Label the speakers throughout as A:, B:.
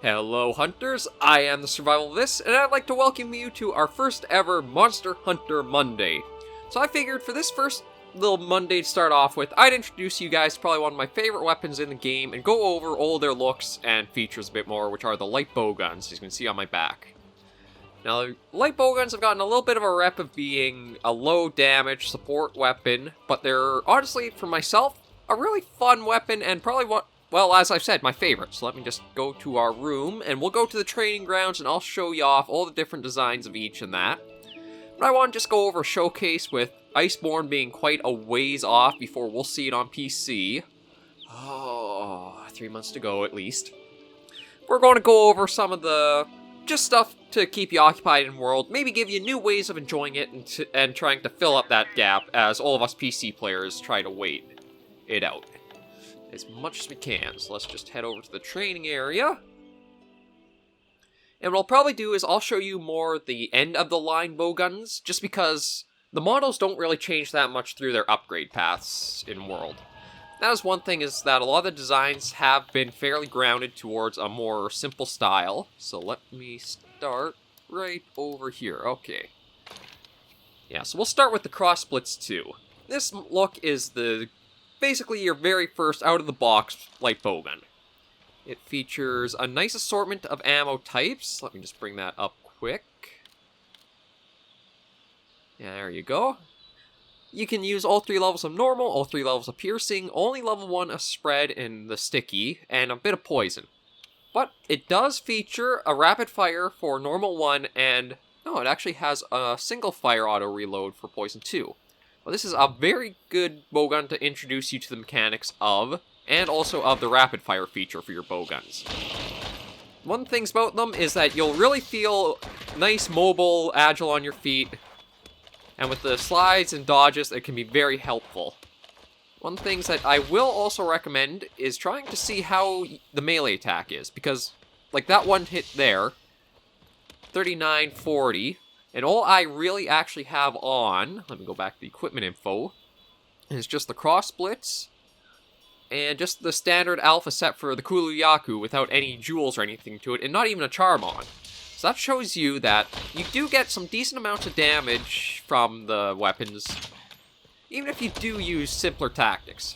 A: Hello hunters, I am the SurvivalVis, and I'd like to welcome you to our first ever Monster Hunter Monday. So I figured for this first little Monday to start off with, I'd introduce you guys to probably one of my favorite weapons in the game, and go over all their looks and features a bit more, which are the light bowguns, as you can see on my back. Now, light bowguns have gotten a little bit of a rep of being a low damage support weapon, but they're honestly, for myself, a really fun weapon and probably one, well, as I've said, my favorite. So let me just go to our room, and we'll go to the training grounds, and I'll show you off all the different designs of each and that. But I want to just go over a showcase with Iceborne being quite a ways off before we'll see it on PC. Oh, 3 months to go at least. We're going to go over some of the just stuff to keep you occupied in world, maybe give you new ways of enjoying it and trying to fill up that gap as all of us PC players try to wait it out as much as we can. So let's just head over to the training area. And what I'll probably do is I'll show you more the end of the line bowguns, just because the models don't really change that much through their upgrade paths in world. That is one thing, is that a lot of the designs have been fairly grounded towards a more simple style. So let me start right over here. Okay. Yeah, so we'll start with the cross splits 2. This look is basically your very first out-of-the-box light bowgun. It features a nice assortment of ammo types. Let me just bring that up quick. Yeah, there you go. You can use all 3 levels of normal, all 3 levels of piercing, only level 1 of spread in the sticky, and a bit of poison. But it does feature a rapid fire for normal 1, and no, it actually has a single fire auto reload for poison 2. Well, this is a very good bowgun to introduce you to the mechanics of, and also of the rapid fire feature for your bowguns. One of the things about them is that you'll really feel nice, mobile, agile on your feet, and with the slides and dodges, it can be very helpful. One of the things that I will also recommend is trying to see how the melee attack is, because, like that one hit there, 3940, and all I really actually have on, let me go back to the equipment info, is just the cross splits, and just the standard alpha set for the Kuluyaku without any jewels or anything to it, and not even a charm on. So that shows you that you do get some decent amounts of damage from the weapons, even if you do use simpler tactics.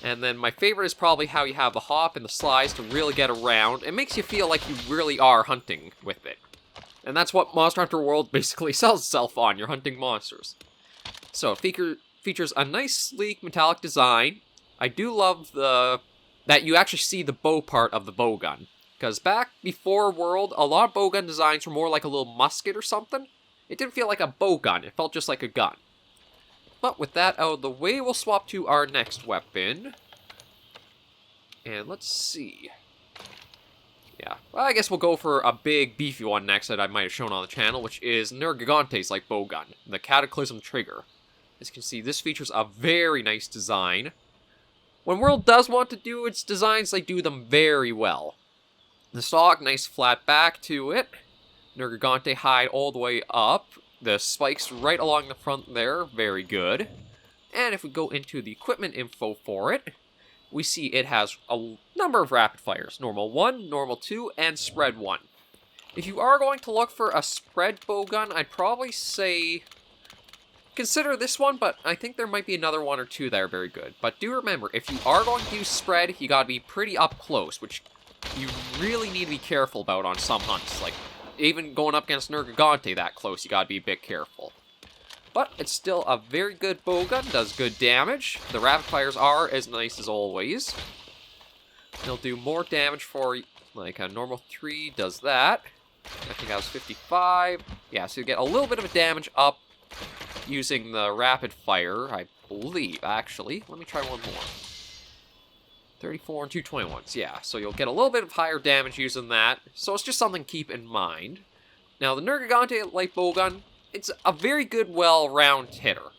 A: And then my favorite is probably how you have the hop and the slides to really get around. It makes you feel like you really are hunting with it. And that's what Monster Hunter World basically sells itself on. You're hunting monsters. So it features a nice, sleek, metallic design. I do love that you actually see the bow part of the bowgun. Because back before World, a lot of bowgun designs were more like a little musket or something. It didn't feel like a bowgun, it felt just like a gun. But with that out of the way, we'll swap to our next weapon. And let's see. Yeah, well, I guess we'll go for a big, beefy one next that I might have shown on the channel, which is Nergigante's light bowgun, the Cataclysm Trigger. As you can see, this features a very nice design. When World does want to do its designs, they do them very well. The stock, nice flat back to it. Nergigante hide all the way up. The spikes right along the front there, very good. And if we go into the equipment info for it, we see it has a number of rapid fires. Normal 1, normal 2, and spread 1. If you are going to look for a spread bowgun, I'd probably say consider this one, but I think there might be another one or two that are very good. But do remember, if you are going to use spread, you gotta be pretty up close, which you really need to be careful about on some hunts. Like, even going up against Nergigante that close, you gotta be a bit careful. But it's still a very good bowgun, does good damage. The rapid fires are as nice as always. They'll do more damage for, like, a normal 3 does that. I think that was 55. Yeah, so you get a little bit of a damage up using the rapid fire, I believe, actually. Let me try one more. 34 and 221s, yeah. So you'll get a little bit of higher damage using that. So it's just something to keep in mind. Now, the Nergigante light bowgun, it's a very good, well-round hitter.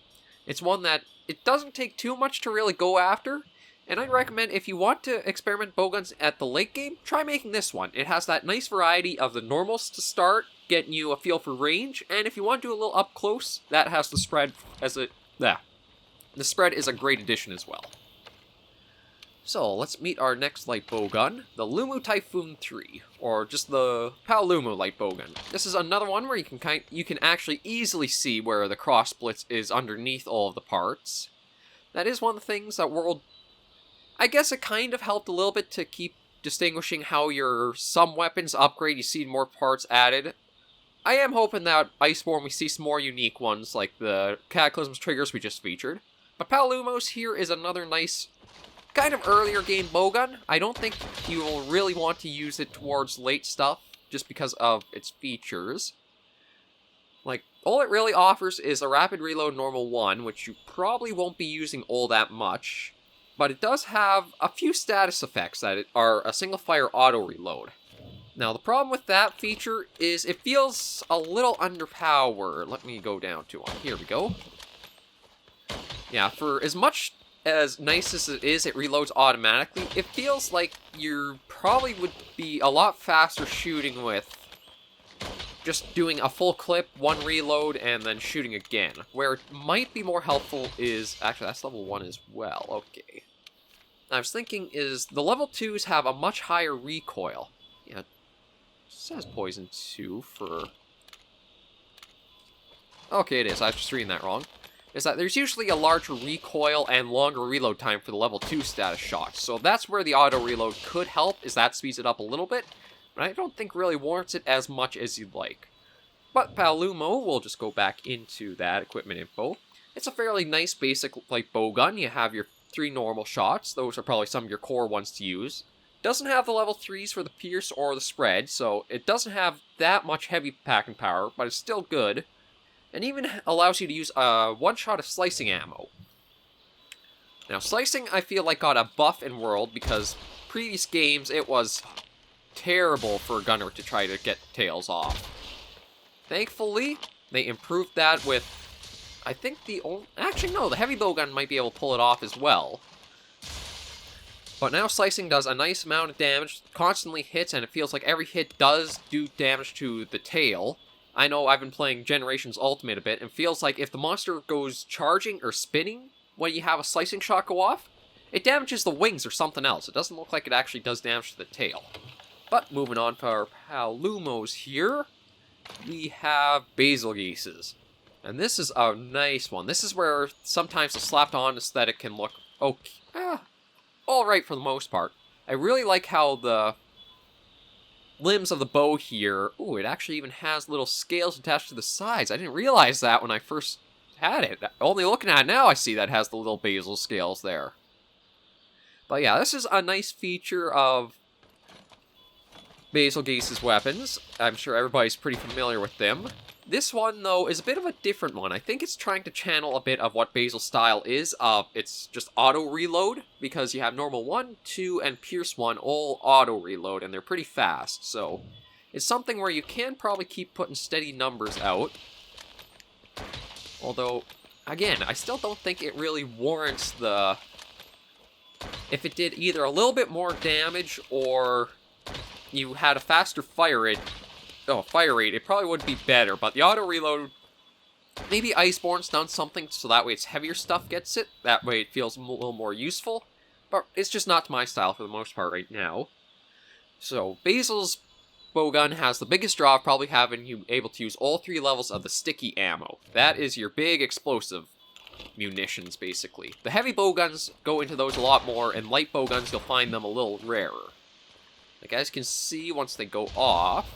A: It's one that it doesn't take too much to really go after. And I'd recommend, if you want to experiment bowguns at the late game, try making this one. It has that nice variety of the normals to start, getting you a feel for range. And if you want to do a little up close, that has the spread as a... The spread is a great addition as well. So, let's meet our next light bowgun, the Lumu Typhoon 3, or just the Paolumu light bowgun. This is another one where you can actually easily see where the cross splits is underneath all of the parts. That is one of the things that World... I guess it kind of helped a little bit to keep distinguishing how some weapons upgrade, you see more parts added. I am hoping that Iceborne we see some more unique ones, like the Cataclysm's triggers we just featured. But Paolumu's here is another nice... kind of earlier game bowgun. I don't think you will really want to use it towards late stuff, just because of its features. Like, all it really offers is a rapid reload normal 1, which you probably won't be using all that much. But it does have a few status effects that are a single fire auto reload. Now, the problem with that feature is it feels a little underpowered. Let me go down to one. Here we go. Yeah, for as much as nice as it is, it reloads automatically. It feels like you probably would be a lot faster shooting with just doing a full clip, one reload, and then shooting again. Where it might be more helpful is... Actually, that's level 1 as well. Okay. I was thinking is the level 2s have a much higher recoil. Yeah, it says poison 2 for... Okay, it is. I was just reading that wrong. Is that there's usually a larger recoil and longer reload time for the level 2 status shots. So that's where the auto reload could help, is that speeds it up a little bit. But I don't think really warrants it as much as you'd like. But Paolumu, we'll just go back into that equipment info. It's a fairly nice basic light bowgun. You have your 3 normal shots. Those are probably some of your core ones to use. Doesn't have the level 3s for the pierce or the spread, so it doesn't have that much heavy packing power, but it's still good. And even allows you to use one shot of slicing ammo. Now, slicing, I feel like, got a buff in World, because previous games, it was terrible for a gunner to try to get tails off. Thankfully, they improved that with, I think actually, no, the heavy bowgun might be able to pull it off as well. But now slicing does a nice amount of damage, constantly hits, and it feels like every hit does do damage to the tail. I know I've been playing Generations Ultimate a bit, and feels like if the monster goes charging or spinning when you have a slicing shot go off, it damages the wings or something else. It doesn't look like it actually does damage to the tail. But moving on to our Paolumos here, we have Basilgeeses. And this is a nice one. This is where sometimes the slapped-on aesthetic can look okay, alright for the most part. I really like how the limbs of the bow here, ooh, it actually even has little scales attached to the sides. I didn't realize that when I first had it. Only looking at it now, I see that it has the little basil scales there. But yeah, this is a nice feature of Basilgeese's weapons. I'm sure everybody's pretty familiar with them. This one, though, is a bit of a different one. I think it's trying to channel a bit of what Basil style is. It's just auto-reload, because you have normal 1, 2, and Pierce 1 all auto-reload, and they're pretty fast, so it's something where you can probably keep putting steady numbers out. Although, again, I still don't think it really warrants the... If it did either a little bit more damage, or you had a faster fire rate, it probably would be better, but the auto-reload, maybe Iceborne's done something so that way its heavier stuff gets it, that way it feels a little more useful, but it's just not to my style for the most part right now. So, Basil's bowgun has the biggest draw of probably having you able to use all 3 levels of the sticky ammo. That is your big explosive munitions, basically. The heavy bowguns go into those a lot more, and light bowguns, you'll find them a little rarer. Like, as you can see, once they go off,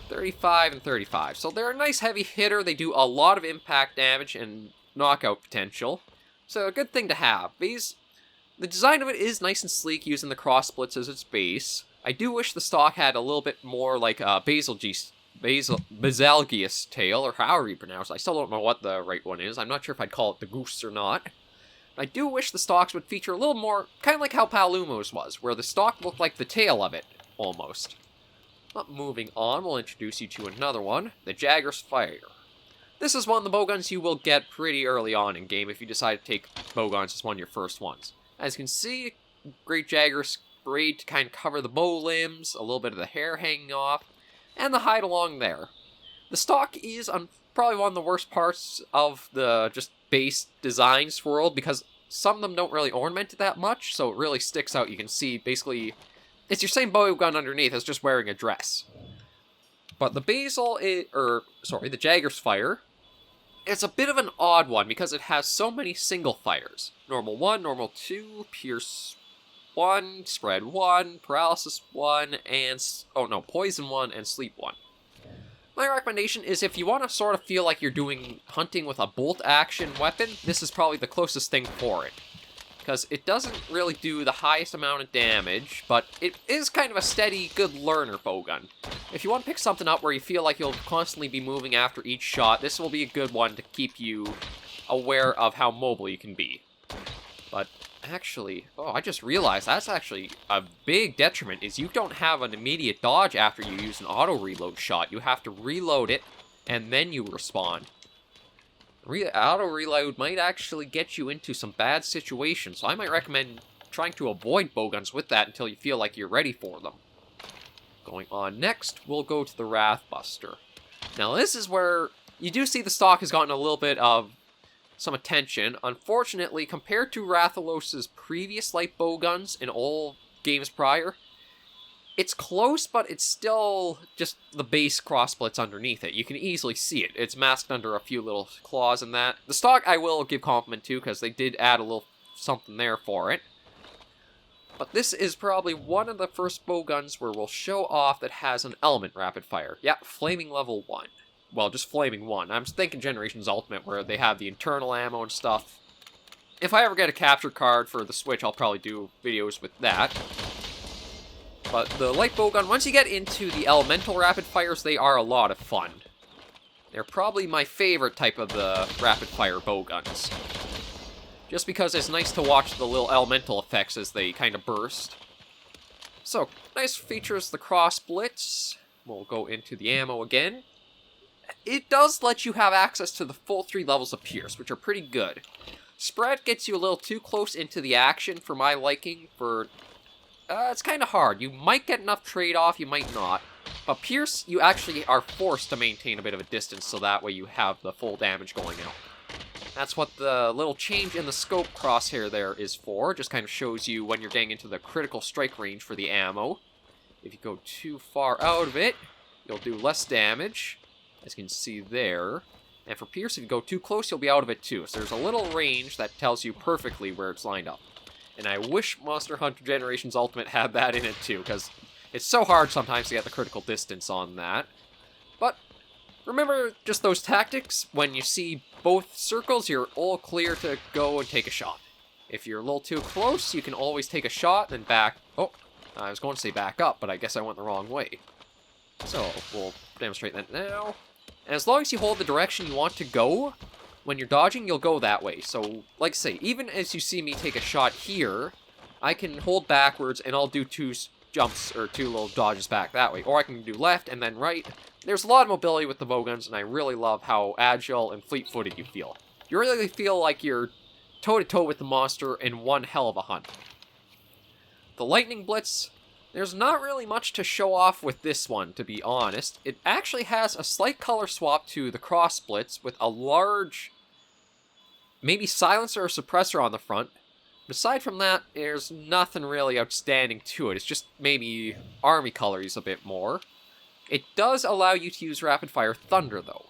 A: 35 and 35. So they're a nice heavy hitter. They do a lot of impact damage and knockout potential. So a good thing to have. The design of it is nice and sleek, using the cross splits as its base. I do wish the stock had a little bit more like a Basilgeus tail, or however you pronounce it. I still don't know what the right one is. I'm not sure if I'd call it the goose or not. I do wish the stocks would feature a little more, kind of like how Paolumu's was, where the stock looked like the tail of it, almost. But moving on, we'll introduce you to another one, the Jagger's Fire. This is one of the bowguns you will get pretty early on in game if you decide to take bowguns as one of your first ones. As you can see, great Jagger sprayed to kind of cover the bow limbs, a little bit of the hair hanging off, and the hide along there. The stock is probably one of the worst parts of the just base designs world, because some of them don't really ornament it that much, so it really sticks out. You can see, basically, it's your same bowgun underneath, it's just wearing a dress. But the the Jagger's Fire, it's a bit of an odd one because it has so many single fires. Normal 1, normal 2, Pierce 1, Spread 1, Paralysis 1, and... oh no, Poison 1, and Sleep 1. My recommendation is if you want to sort of feel like you're doing hunting with a bolt action weapon, this is probably the closest thing for it. Because it doesn't really do the highest amount of damage, but it is kind of a steady, good learner bowgun. If you want to pick something up where you feel like you'll constantly be moving after each shot, this will be a good one to keep you aware of how mobile you can be. But actually, oh, I just realized that's actually a big detriment, is you don't have an immediate dodge after you use an auto-reload shot. You have to reload it, and then you respawn. Auto-reload might actually get you into some bad situations, so I might recommend trying to avoid bowguns with that until you feel like you're ready for them. Going on next, we'll go to the Wrathbuster. Now this is where you do see the stock has gotten a little bit of some attention. Unfortunately, compared to Rathalos' previous light bowguns in all games prior, it's close, but it's still just the base cross splits underneath it. You can easily see it. It's masked under a few little claws and that. The stock I will give compliment to, because they did add a little something there for it. But this is probably one of the first bowguns where we'll show off that has an element rapid fire. Yeah, Flaming level 1. Well, just Flaming 1. I'm thinking Generations Ultimate, where they have the internal ammo and stuff. If I ever get a capture card for the Switch, I'll probably do videos with that. But the light bowgun, once you get into the elemental rapid fires, they are a lot of fun. They're probably my favorite type of the rapid fire bowguns. Just because it's nice to watch the little elemental effects as they kind of burst. So, nice features the cross splits. We'll go into the ammo again. It does let you have access to the full 3 levels of Pierce, which are pretty good. Spread gets you a little too close into the action for my liking. It's kind of hard. You might get enough trade-off, you might not. But Pierce, you actually are forced to maintain a bit of a distance, so that way you have the full damage going out. That's what the little change in the scope crosshair there is for. Just kind of shows you when you're getting into the critical strike range for the ammo. If you go too far out of it, you'll do less damage, as you can see there. And for Pierce, if you go too close, you'll be out of it too. So there's a little range that tells you perfectly where it's lined up. And I wish Monster Hunter Generations Ultimate had that in it too, because it's so hard sometimes to get the critical distance on that. But remember just those tactics. When you see both circles, you're all clear to go and take a shot. If you're a little too close, you can always take a shot, then back... oh, I was going to say back up, but I guess I went the wrong way. So, we'll demonstrate that now. And as long as you hold the direction you want to go, when you're dodging, you'll go that way. So, like I say, even as you see me take a shot here, I can hold backwards and I'll do 2 jumps or 2 little dodges back that way. Or I can do left and then right. There's a lot of mobility with the bowguns, and I really love how agile and fleet-footed you feel. You really feel like you're toe-to-toe with the monster in one hell of a hunt. The Lightning Blitz, there's not really much to show off with this one, to be honest. It actually has a slight color swap to the cross splits with a large, maybe silencer or suppressor on the front. But aside from that, there's nothing really outstanding to it. It's just maybe army colors a bit more. It does allow you to use rapid fire thunder though.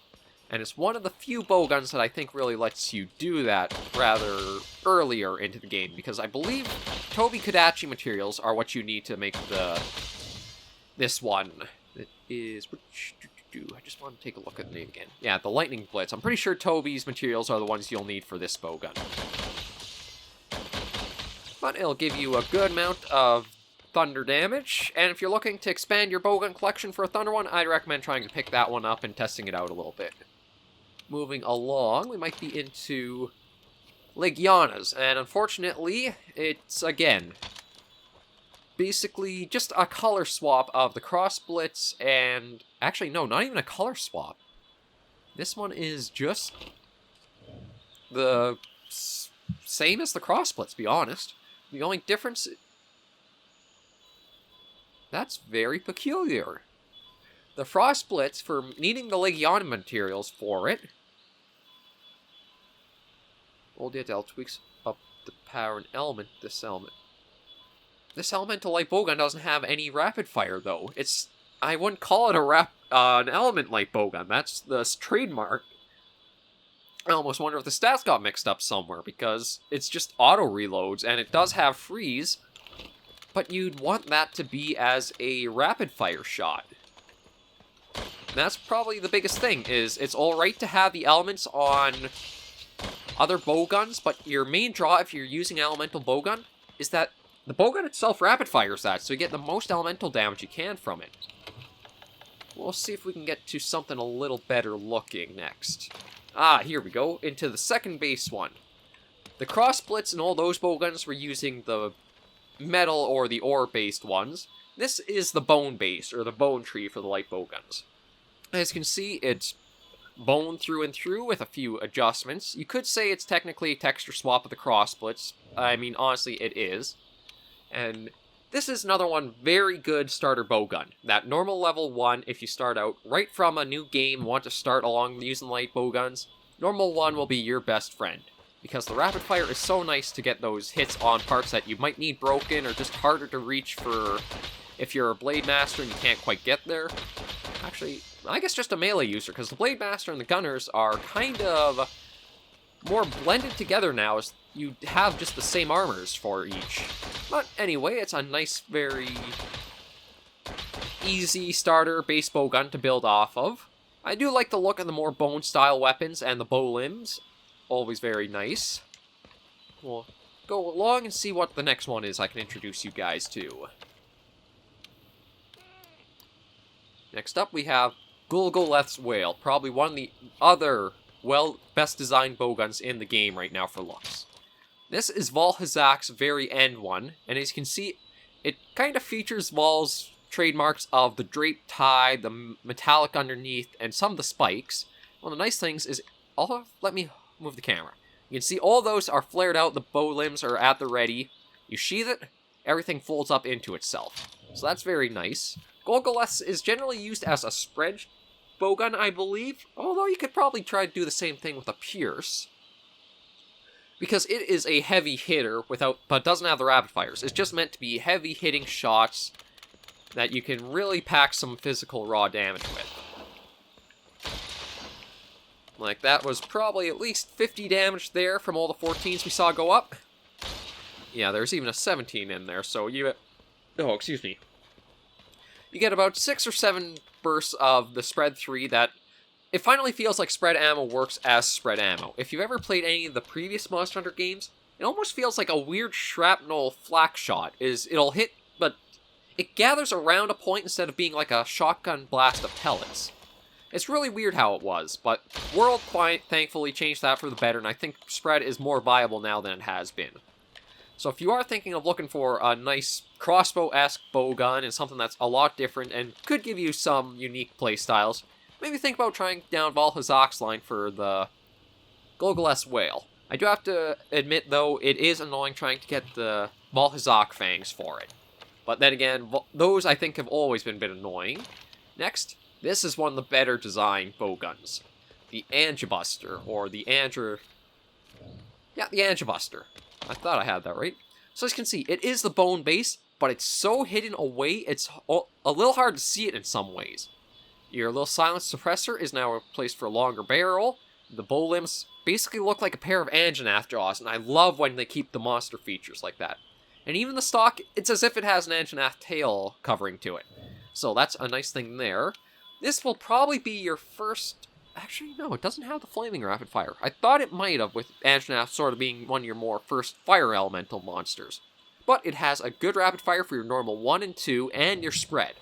A: And it's one of the few bowguns that I think really lets you do that rather earlier into the game, because I believe Toby Kodachi materials are what you need to make this one. It is... I just want to take a look at the name again. Yeah, the Lightning Blitz. I'm pretty sure Toby's materials are the ones you'll need for this bowgun. But it'll give you a good amount of thunder damage, and if you're looking to expand your bowgun collection for a thunder one, I'd recommend trying to pick that one up and testing it out a little bit. Moving along, we might be into Legianas, and unfortunately, it's, again, basically just a color swap of the cross splits, and actually, no, not even a color swap. This one is just the same as the cross splits, to be honest. The only difference... that's very peculiar. The frost splits, for needing the Legiana materials for it, old DL tweaks up to power an element, this element. This elemental light bowgun doesn't have any rapid fire, though. I wouldn't call it an element light bowgun. That's the trademark. I almost wonder if the stats got mixed up somewhere, because it's just auto reloads, and it does have freeze, but you'd want that to be as a rapid fire shot. And that's probably the biggest thing, is it's alright to have the elements on other bowguns, but your main draw if you're using an elemental bowgun is that the bowgun itself rapid fires that, so you get the most elemental damage you can from it. We'll see if we can get to something a little better looking next. Here we go, into the second base one. The cross splits and all those bowguns were using the metal or the ore-based ones. This is the bone base, or the bone tree for the light bowguns. As you can see, it's bone through and through with a few adjustments. You could say it's technically a texture swap of the cross splits. I mean, honestly, it is. And this is another one very good starter bowgun. That normal level 1, if you start out right from a new game, want to start along using light bowguns, normal 1 will be your best friend. Because the rapid fire is so nice to get those hits on parts that you might need broken or just harder to reach for if you're a blade master and you can't quite get there. Actually, I guess just a melee user, because the blade master and the gunners are kind of more blended together now, as you have just the same armors for each. But anyway, it's a nice, very easy starter base bowgun to build off of. I do like the look of the more bone-style weapons and the bow limbs. Always very nice. We'll go along and see what the next one is I can introduce you guys to. Next up, we have Gulgoleth's Whale, probably one of the other, best designed bowguns in the game right now for looks. This is Valhazak's very end one, and as you can see, it kind of features Val's trademarks of the draped tie, the metallic underneath, and some of the spikes. One of the nice things is, let me move the camera. You can see all those are flared out, the bow limbs are at the ready. You sheath it, everything folds up into itself. So that's very nice. Gulgoleth is generally used as a spread bowgun, I believe, although you could probably try to do the same thing with a pierce. Because it is a heavy hitter, but doesn't have the rapid fires. It's just meant to be heavy hitting shots that you can really pack some physical raw damage with. Like, that was probably at least 50 damage there from all the 14s we saw go up. Yeah, there's even a 17 in there, so you... Oh, excuse me. You get about 6 or 7 bursts of the spread 3 that... It finally feels like spread ammo works as spread ammo. If you've ever played any of the previous Monster Hunter games, it almost feels like a weird shrapnel flak shot. It'll hit, but it gathers around a point instead of being like a shotgun blast of pellets. It's really weird how it was, but World thankfully changed that for the better, and I think spread is more viable now than it has been. So if you are thinking of looking for a nice crossbow-esque bowgun and something that's a lot different and could give you some unique playstyles, maybe think about trying down Valhazak's line for the Gulgoleth's Whale. I do have to admit, though, it is annoying trying to get the Valhazak fangs for it. But then again, those I think have always been a bit annoying. Next, this is one of the better designed bowguns. The Angibuster, or the Yeah, the Angibuster. I thought I had that right. So as you can see, it is the bone base, but it's so hidden away, it's a little hard to see it in some ways. Your little silence suppressor is now replaced for a longer barrel. The bow limbs basically look like a pair of Anjanath jaws, and I love when they keep the monster features like that. And even the stock, it's as if it has an Anjanath tail covering to it. So that's a nice thing there. This will probably be your first... Actually, no, it doesn't have the flaming rapid fire. I thought it might have, with Anjanath sort of being one of your more first fire elemental monsters. But it has a good rapid fire for your normal 1 and 2, and your spread.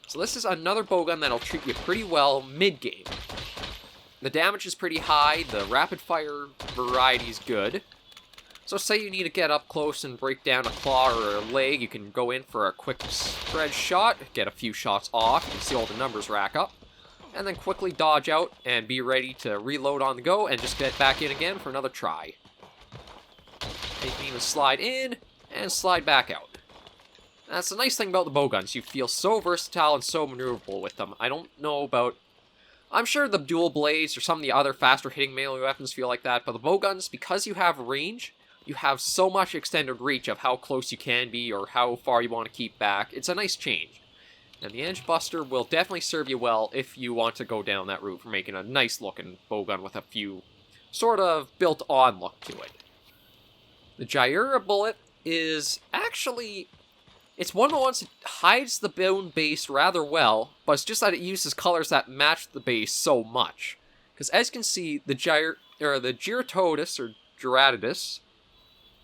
A: So this is another bowgun that'll treat you pretty well mid-game. The damage is pretty high, the rapid fire variety is good. So say you need to get up close and break down a claw or a leg, you can go in for a quick spread shot, get a few shots off, you can see all the numbers rack up, and then quickly dodge out and be ready to reload on the go and just get back in again for another try. And you can even slide in and slide back out. That's the nice thing about the bowguns, you feel so versatile and so maneuverable with them. I don't know about... I'm sure the dual blades or some of the other faster hitting melee weapons feel like that, but the bowguns, because you have range, you have so much extended reach of how close you can be or how far you want to keep back. It's a nice change. And the Edge Buster will definitely serve you well if you want to go down that route for making a nice looking bowgun with a few sort of built-on look to it. The Gyra Bullet is actually... It's one of the ones that hides the bone base rather well, but it's just that it uses colors that match the base so much. Because as you can see, the Gyratodus or Gyratodus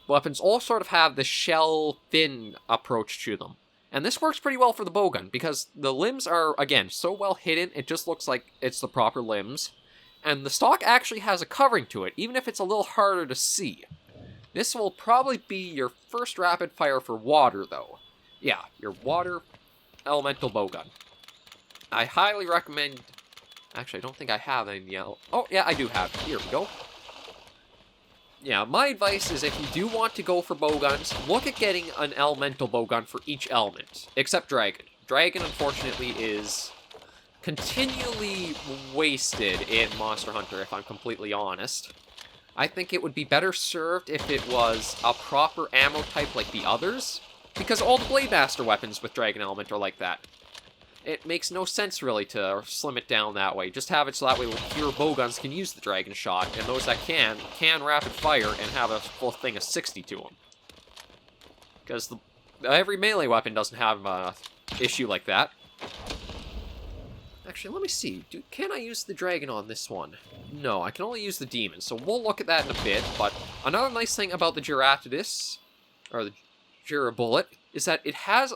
A: weapons all sort of have the shell fin approach to them. And this works pretty well for the bowgun, because the limbs are, again, so well hidden, it just looks like it's the proper limbs. And the stock actually has a covering to it, even if it's a little harder to see. This will probably be your first rapid fire for water, though. Yeah, your water elemental bowgun. I highly recommend... Actually, I don't think I have any yellow. Oh, yeah, I do have. Here we go. Yeah, my advice is if you do want to go for bowguns, look at getting an elemental bowgun for each element, except Dragon. Dragon, unfortunately, is continually wasted in Monster Hunter, if I'm completely honest. I think it would be better served if it was a proper ammo type like the others, because all the Blade Master weapons with Dragon Element are like that. It makes no sense, really, to slim it down that way. Just have it so that way fewer bowguns can use the Dragon Shot, and those that can rapid fire and have a full thing of 60 to them. Because every melee weapon doesn't have an issue like that. Actually, let me see. Can I use the Dragon on this one? No, I can only use the Demon, so we'll look at that in a bit. But another nice thing about the Gyratodus, or the Gyra Bullet, is that it has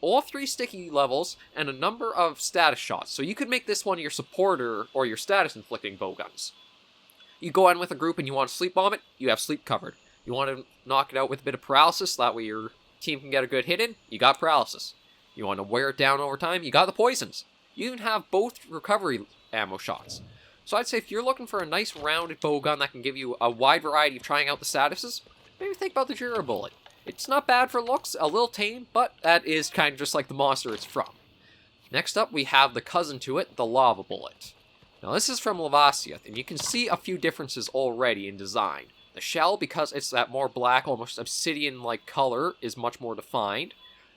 A: all 3 sticky levels, and a number of status shots. So you could make this one your supporter or your status-inflicting bowguns. You go in with a group and you want to sleep bomb it, you have sleep covered. You want to knock it out with a bit of paralysis, that way your team can get a good hit in, you got paralysis. You want to wear it down over time, you got the poisons. You even have both recovery ammo shots. So I'd say if you're looking for a nice rounded bowgun that can give you a wide variety of trying out the statuses, maybe think about the Gyra Bullet. It's not bad for looks, a little tame, but that is kind of just like the monster it's from. Next up, we have the cousin to it, the Lava Bullet. Now this is from Lavasiath, and you can see a few differences already in design. The shell, because it's that more black, almost obsidian-like color, is much more defined.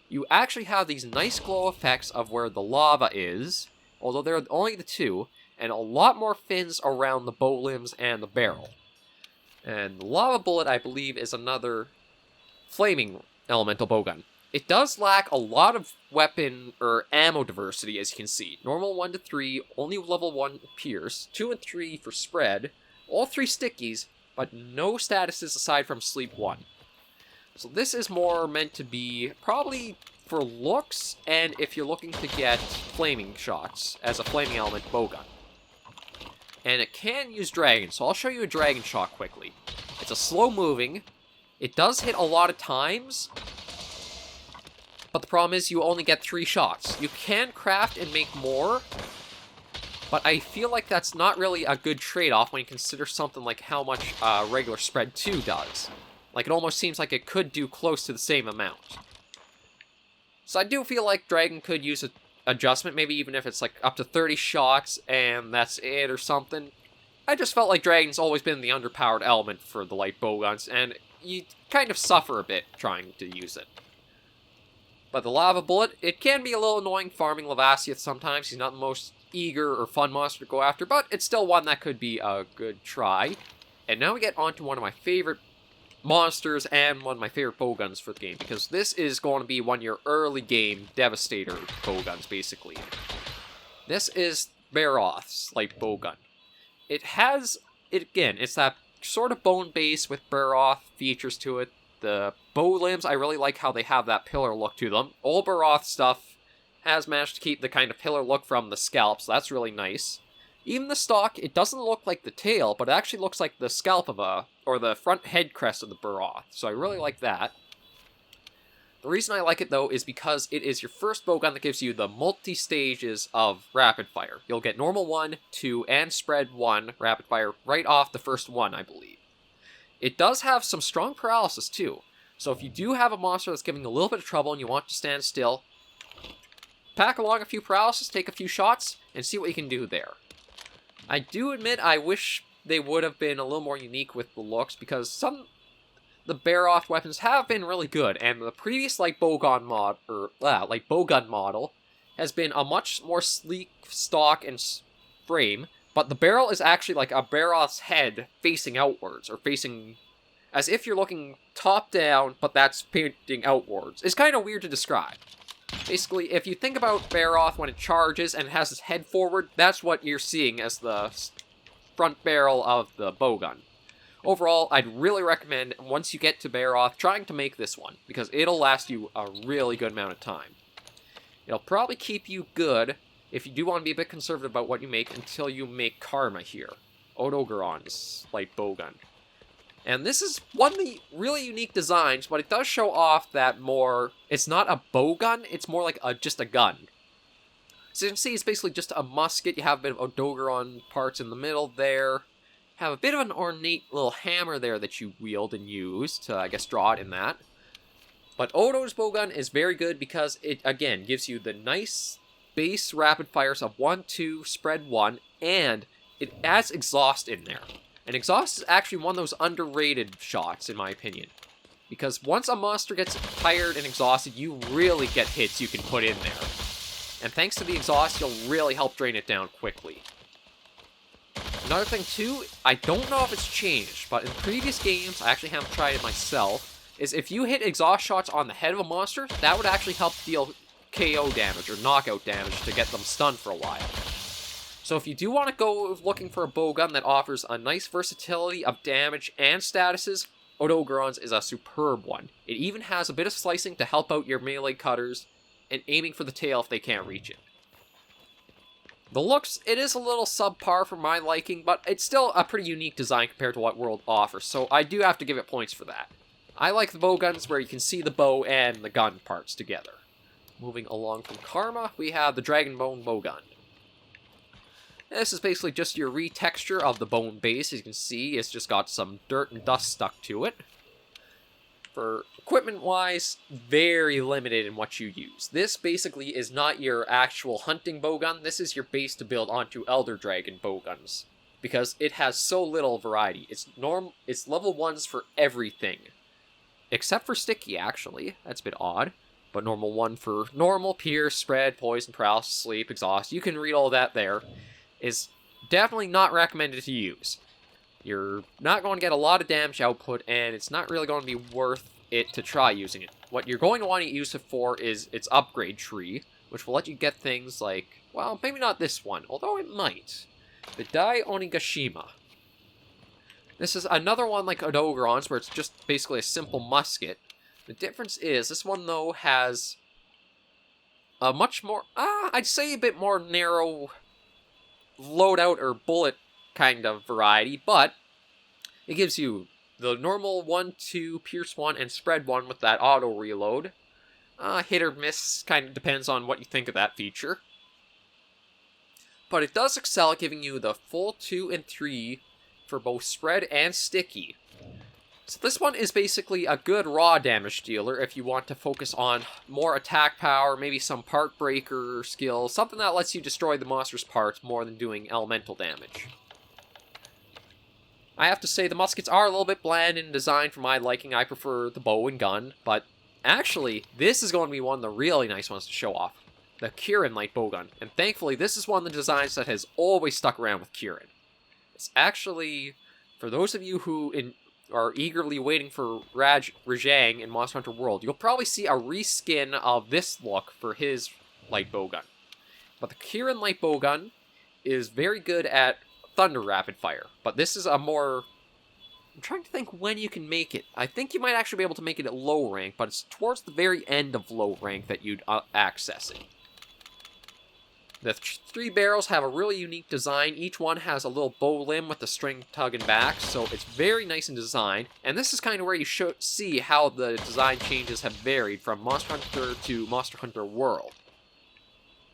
A: You actually have these nice glow effects of where the lava is, although they're only the 2, and a lot more fins around the bow limbs and the barrel. And the Lava Bullet, I believe, is another flaming elemental bowgun. It does lack a lot of weapon or ammo diversity, as you can see. Normal 1 to 3, only level 1 pierce, 2 and 3 for spread, all 3 stickies, but no statuses aside from sleep 1. So this is more meant to be probably for looks, and if you're looking to get flaming shots as a flaming element bowgun. And it can use dragon, so I'll show you a dragon shot quickly. It's a slow moving. It does hit a lot of times, but the problem is you only get 3 shots. You can craft and make more, but I feel like that's not really a good trade-off when you consider something like how much regular spread 2 does. Like, it almost seems like it could do close to the same amount. So I do feel like Dragon could use an adjustment, maybe even if it's like up to 30 shots and that's it or something. I just felt like Dragon's always been the underpowered element for the light bowguns, and you kind of suffer a bit trying to use it. But the Lava Bullet, it can be a little annoying farming Lavasiath sometimes. He's not the most eager or fun monster to go after, but it's still one that could be a good try. And now we get on to one of my favorite monsters and one of my favorite bowguns for the game, because this is going to be one of your early game Devastator bowguns, basically. This is Baroth's light bowgun. It's that sort of bone base with Baroth features to it. The bow limbs, I really like how they have that pillar look to them. All Baroth stuff has managed to keep the kind of pillar look from the scalp, so that's really nice. Even the stock, it doesn't look like the tail, but it actually looks like the scalp of or the front head crest of the Baroth, so I really like that. The reason I like it, though, is because it is your first bowgun that gives you the multi-stages of rapid fire. You'll get normal 1, 2, and spread 1 rapid fire right off the first one, I believe. It does have some strong paralysis, too, so if you do have a monster that's giving a little bit of trouble and you want to stand still, pack along a few paralysis, take a few shots, and see what you can do there. I do admit I wish they would have been a little more unique with the looks, because some the Baroth weapons have been really good, and the previous bowgun model has been a much more sleek stock and frame, but the barrel is actually like a Baroth's head facing outwards, or facing as if you're looking top down, but that's pointing outwards. It's kind of weird to describe. Basically, if you think about Baroth when it charges and it has its head forward, that's what you're seeing as the front barrel of the bowgun. Overall, I'd really recommend, once you get to Baroth, trying to make this one, because it'll last you a really good amount of time. It'll probably keep you good, if you do want to be a bit conservative about what you make, until you make Karma here. Odogaron's light bowgun. And this is one of the really unique designs, but it does show off that it's not a bowgun, it's more like just a gun. So you can see it's basically just a musket. You have a bit of Odogaron parts in the middle there. Have a bit of an ornate little hammer there that you wield and use to, I guess, draw it in that. But Odo's bowgun is very good because it, again, gives you the nice base rapid fires of 1, 2, spread 1, and it adds exhaust in there. And exhaust is actually one of those underrated shots, in my opinion. Because once a monster gets tired and exhausted, you really get hits you can put in there. And thanks to the exhaust, you'll really help drain it down quickly. Another thing, too, I don't know if it's changed, but in previous games, I actually haven't tried it myself, is if you hit exhaust shots on the head of a monster, that would actually help deal KO damage or knockout damage to get them stunned for a while. So if you do want to go looking for a bowgun that offers a nice versatility of damage and statuses, Odogaron's is a superb one. It even has a bit of slicing to help out your melee cutters, and aiming for the tail if they can't reach it. The looks, it is a little subpar for my liking, but it's still a pretty unique design compared to what World offers, so I do have to give it points for that. I like the bowguns where you can see the bow and the gun parts together. Moving along from Karma, we have the Dragonbone Bowgun. This is basically just your retexture of the bone base. As you can see, it's just got some dirt and dust stuck to it. For equipment-wise, very limited in what you use. This basically is not your actual hunting bowgun. This is your base to build onto Elder Dragon bowguns, because it has so little variety. It's level 1s for everything, except for sticky, actually. That's a bit odd. But normal 1 for normal, pierce, spread, poison, paralysis, sleep, exhaust. You can read all that there. Is definitely not recommended to use. You're not going to get a lot of damage output, and it's not really going to be worth it to try using it. What you're going to want to use it for is its upgrade tree, which will let you get things like, well, maybe not this one, although it might. The Dai Onigashima. This is another one like Odogaron's, where it's just basically a simple musket. The difference is, this one, though, has a much more, I'd say a bit more narrow loadout or bullet kind of variety, but it gives you the normal 1, 2, pierce 1, and spread 1 with that auto reload. Hit or miss, kind of depends on what you think of that feature. But it does excel at giving you the full 2 and 3 for both spread and sticky. So this one is basically a good raw damage dealer if you want to focus on more attack power, maybe some part breaker skills, something that lets you destroy the monster's parts more than doing elemental damage. I have to say the muskets are a little bit bland in design for my liking. I prefer the bow and gun, but actually this is going to be one of the really nice ones to show off. The Kirin light bowgun, and thankfully this is one of the designs that has always stuck around with Kirin. It's actually, for those of you who are eagerly waiting for Rajang in Monster Hunter World, you'll probably see a reskin of this look for his light bowgun. But the Kirin light bowgun is very good at thunder rapid fire, but this is a more... I'm trying to think when you can make it. I think you might actually be able to make it at low rank, but it's towards the very end of low rank that you'd access it. The 3 barrels have a really unique design. Each one has a little bow limb with the string tugging back, so it's very nice in design. And this is kind of where you should see how the design changes have varied from Monster Hunter to Monster Hunter World.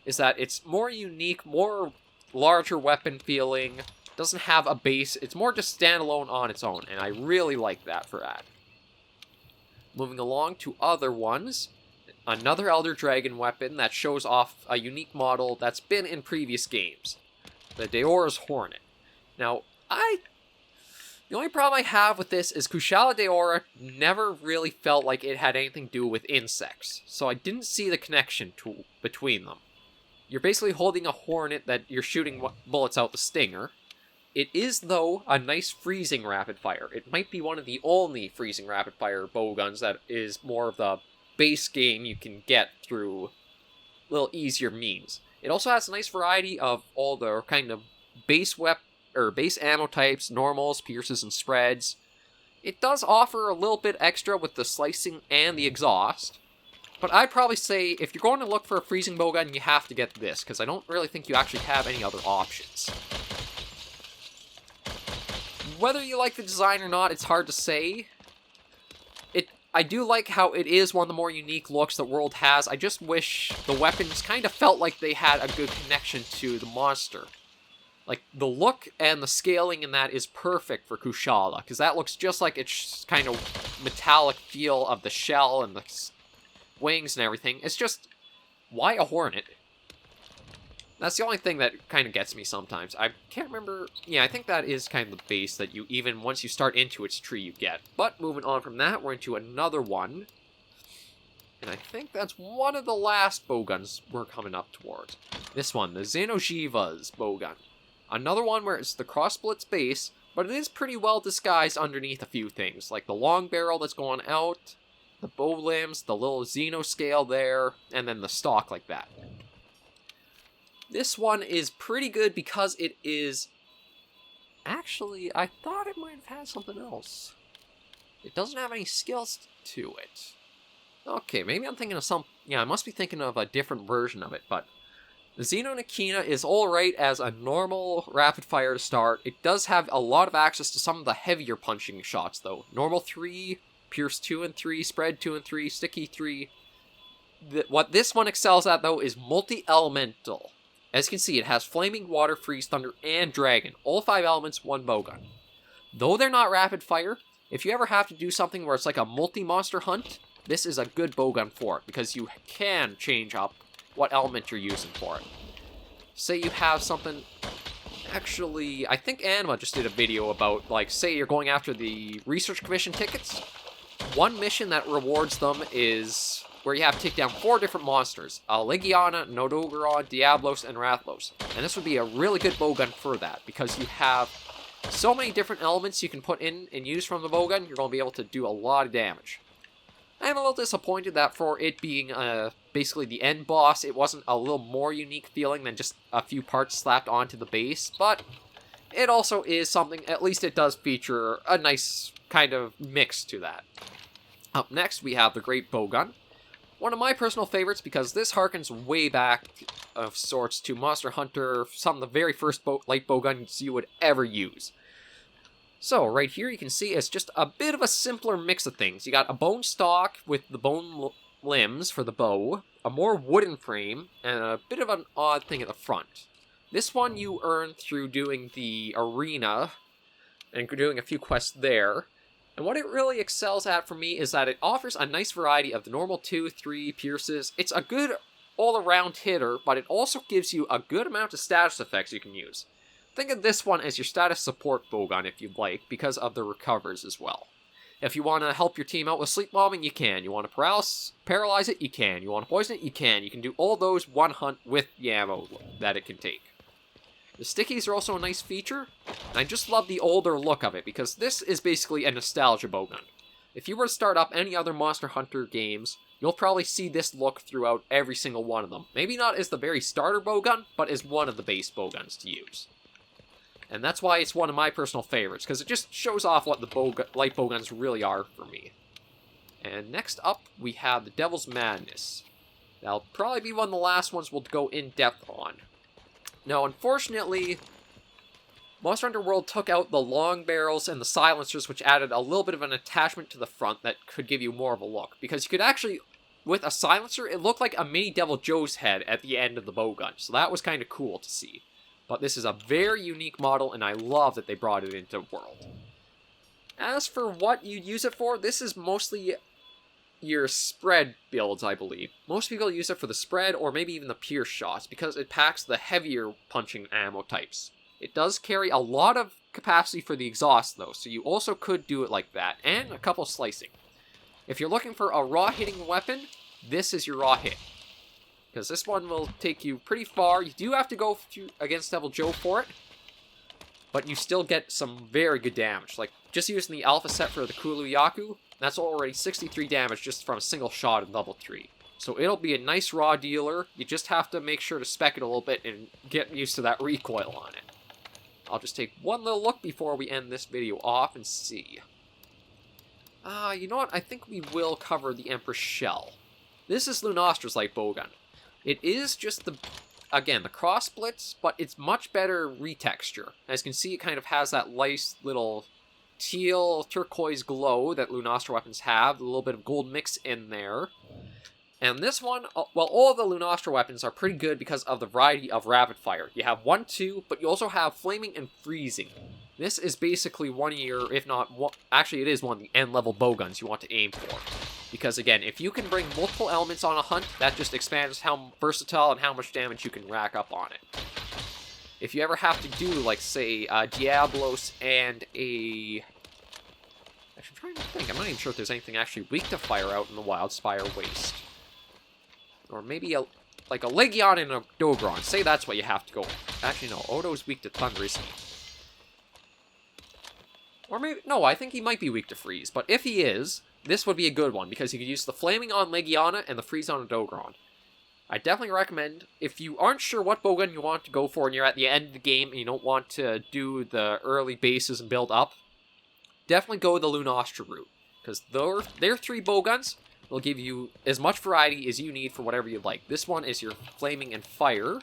A: Is that it's more unique, more larger weapon feeling, doesn't have a base, it's more just standalone on its own, and I really like that for that. Moving along to other ones. Another Elder Dragon weapon that shows off a unique model that's been in previous games. The Deora's Hornet. Now, The only problem I have with this is Kushala Daora never really felt like it had anything to do with insects, so I didn't see the connection between them. You're basically holding a hornet that you're shooting bullets out the stinger. It is, though, a nice freezing rapid fire. It might be one of the only freezing rapid fire bowguns that is more of the base game you can get through a little easier means. It also has a nice variety of all the kind of base ammo types, normals, pierces, and spreads. It does offer a little bit extra with the slicing and the exhaust. But I'd probably say if you're going to look for a freezing bowgun, you have to get this, because I don't really think you actually have any other options. Whether you like the design or not, it's hard to say. I do like how it is one of the more unique looks the world has. I just wish the weapons kind of felt like they had a good connection to the monster. Like, the look and the scaling in that is perfect for Kushala, because that looks just like its kind of metallic feel of the shell and the wings and everything. It's just, why a hornet? That's the only thing that kind of gets me sometimes. I can't remember. Yeah, I think that is kind of the base that you, even once you start into its tree, you get. But moving on from that, we're into another one. And I think that's one of the last bowguns we're coming up towards. This one, the Xeno'jiiva's bowgun. Another one where it's the cross-splits base, but it is pretty well disguised underneath a few things, like the long barrel that's going out, the bow limbs, the little Xeno scale there, and then the stock like that. This one is pretty good because it is... Actually, I thought it might have had something else. It doesn't have any skills to it. Okay, maybe I'm thinking of some... Yeah, I must be thinking of a different version of it, but... The Xeno Nikina is alright as a normal rapid fire to start. It does have a lot of access to some of the heavier punching shots, though. Normal 3, Pierce 2 and 3, Spread 2 and 3, Sticky 3. What this one excels at, though, is multi-elemental. As you can see, it has Flaming, Water, Freeze, Thunder, and Dragon. All 5 elements, one bowgun. Though they're not rapid fire, if you ever have to do something where it's like a multi-monster hunt, this is a good bowgun for it, because you can change up what element you're using for it. Say you have something... Actually, I think Anima just did a video about, like, say you're going after the Research Commission tickets. One mission that rewards them is where you have to take down 4 different monsters. Legiana, Nodogoron, Diablos, and Rathlos. And this would be a really good bowgun for that, because you have so many different elements you can put in and use from the bowgun, you're going to be able to do a lot of damage. I'm a little disappointed that for it being basically the end boss, it wasn't a little more unique feeling than just a few parts slapped onto the base, but it also is something, at least it does feature a nice kind of mix to that. Up next, we have the Great Bowgun. One of my personal favorites because this harkens way back of sorts to Monster Hunter, some of the very first light bowguns you would ever use. So, right here you can see it's just a bit of a simpler mix of things. You got a bone stock with the bone limbs for the bow, a more wooden frame, and a bit of an odd thing at the front. This one you earn through doing the arena, and doing a few quests there. And what it really excels at for me is that it offers a nice variety of the normal 2, 3 pierces. It's a good all-around hitter, but it also gives you a good amount of status effects you can use. Think of this one as your status support bowgun if you'd like, because of the recovers as well. If you want to help your team out with sleep bombing, you can. You want to paralyze it, you can. You want to poison it, you can. You can do all those one hunt with the ammo that it can take. The stickies are also a nice feature, and I just love the older look of it, because this is basically a nostalgia bowgun. If you were to start up any other Monster Hunter games, you'll probably see this look throughout every single one of them. Maybe not as the very starter bowgun, but as one of the base bowguns to use. And that's why it's one of my personal favorites, because it just shows off what the light bowguns really are for me. And next up, we have the Devil's Madness. That'll probably be one of the last ones we'll go in-depth on. Now, unfortunately, Monster Hunter World took out the long barrels and the silencers, which added a little bit of an attachment to the front that could give you more of a look. Because you could actually, with a silencer, it looked like a mini Devil Joe's head at the end of the bowgun, so that was kind of cool to see. But this is a very unique model, and I love that they brought it into World. As for what you use it for, this is mostly your spread builds, I believe. Most people use it for the spread, or maybe even the pierce shots, because it packs the heavier punching ammo types. It does carry a lot of capacity for the exhaust, though, so you also could do it like that, and a couple slicing. If you're looking for a raw hitting weapon, this is your raw hit. Because this one will take you pretty far. You do have to go against Devil Joe for it, but you still get some very good damage. Like, just using the alpha set for the Kulu Yaku, that's already 63 damage just from a single shot in level 3. So it'll be a nice raw dealer. You just have to make sure to spec it a little bit and get used to that recoil on it. I'll just take one little look before we end this video off and see. You know what? I think we will cover the Empress Shell. This is Lunostra's light bowgun. It is just again, the cross splits, but it's much better retexture. As you can see, it kind of has that nice little teal turquoise glow that Lunostra weapons have, a little bit of gold mix in there. And this one, well, all of the Lunostra weapons are pretty good because of the variety of rapid fire. You have 1, 2, but you also have flaming and freezing. This is basically one of your, if not one, actually it is one of the end level bowguns you want to aim for. Because again, if you can bring multiple elements on a hunt, that just expands how versatile and how much damage you can rack up on it. If you ever have to do, like, say, Diablos and a... Actually, I'm trying to think. I'm not even sure if there's anything actually weak to fire out in the Wildspire Waste. Or maybe a Legion and a Dogron. Say that's what you have to go with. Actually, no. Odo's weak to Thunder, isn't he? Or maybe... No, I think he might be weak to Freeze. But if he is, this would be a good one, because you could use the Flaming on Legiana and the Freeze on a Dogron. I definitely recommend, if you aren't sure what bowgun you want to go for and you're at the end of the game and you don't want to do the early bases and build up, definitely go the Lunostra route. Because their 3 bowguns will give you as much variety as you need for whatever you like. This one is your Flaming and Fire.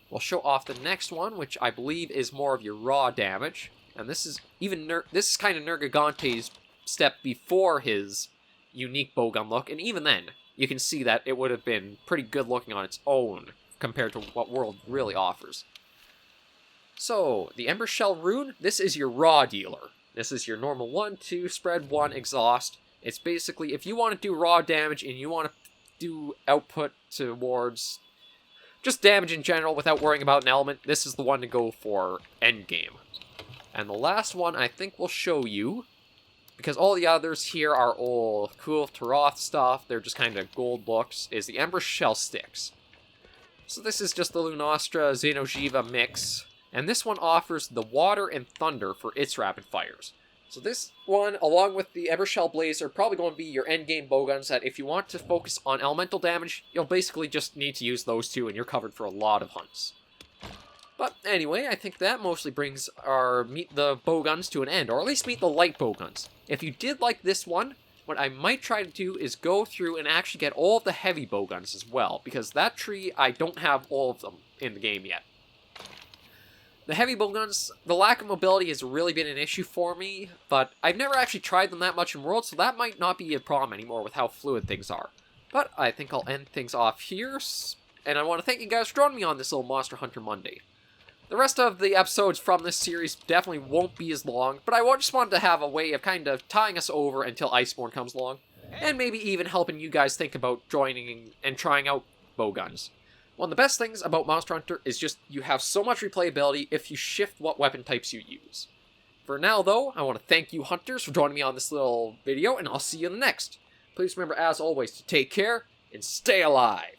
A: We'll show off the next one, which I believe is more of your raw damage. And this is this is kind of Nergigante's step before his unique bowgun look, and even then, you can see that it would have been pretty good looking on its own compared to what World really offers. So, the Ember Shell Rune, this is your raw dealer. This is your normal 1, 2, spread 1, exhaust. It's basically, if you want to do raw damage and you want to do output towards just damage in general without worrying about an element, this is the one to go for endgame. And the last one I think we'll show you, because all the others here are all cool Taroth stuff, they're just kind of gold looks, is the Ember Shell Sticks. So this is just the Lunostra Xeno'jiva mix, and this one offers the Water and Thunder for its rapid fires. So this one, along with the Ember Shell Blaze, are probably going to be your endgame bowguns that if you want to focus on elemental damage, you'll basically just need to use those two and you're covered for a lot of hunts. But anyway, I think that mostly brings our Meet the Bowguns to an end, or at least Meet the Light Bowguns. If you did like this one, what I might try to do is go through and actually get all of the heavy bowguns as well, because that tree, I don't have all of them in the game yet. The heavy bowguns, the lack of mobility has really been an issue for me, but I've never actually tried them that much in World, so that might not be a problem anymore with how fluid things are. But I think I'll end things off here, and I want to thank you guys for joining me on this little Monster Hunter Monday. The rest of the episodes from this series definitely won't be as long, but I just wanted to have a way of kind of tying us over until Iceborne comes along, and maybe even helping you guys think about joining and trying out bowguns. One of the best things about Monster Hunter is just you have so much replayability if you shift what weapon types you use. For now, though, I want to thank you hunters for joining me on this little video, and I'll see you in the next. Please remember, as always, to take care and stay alive.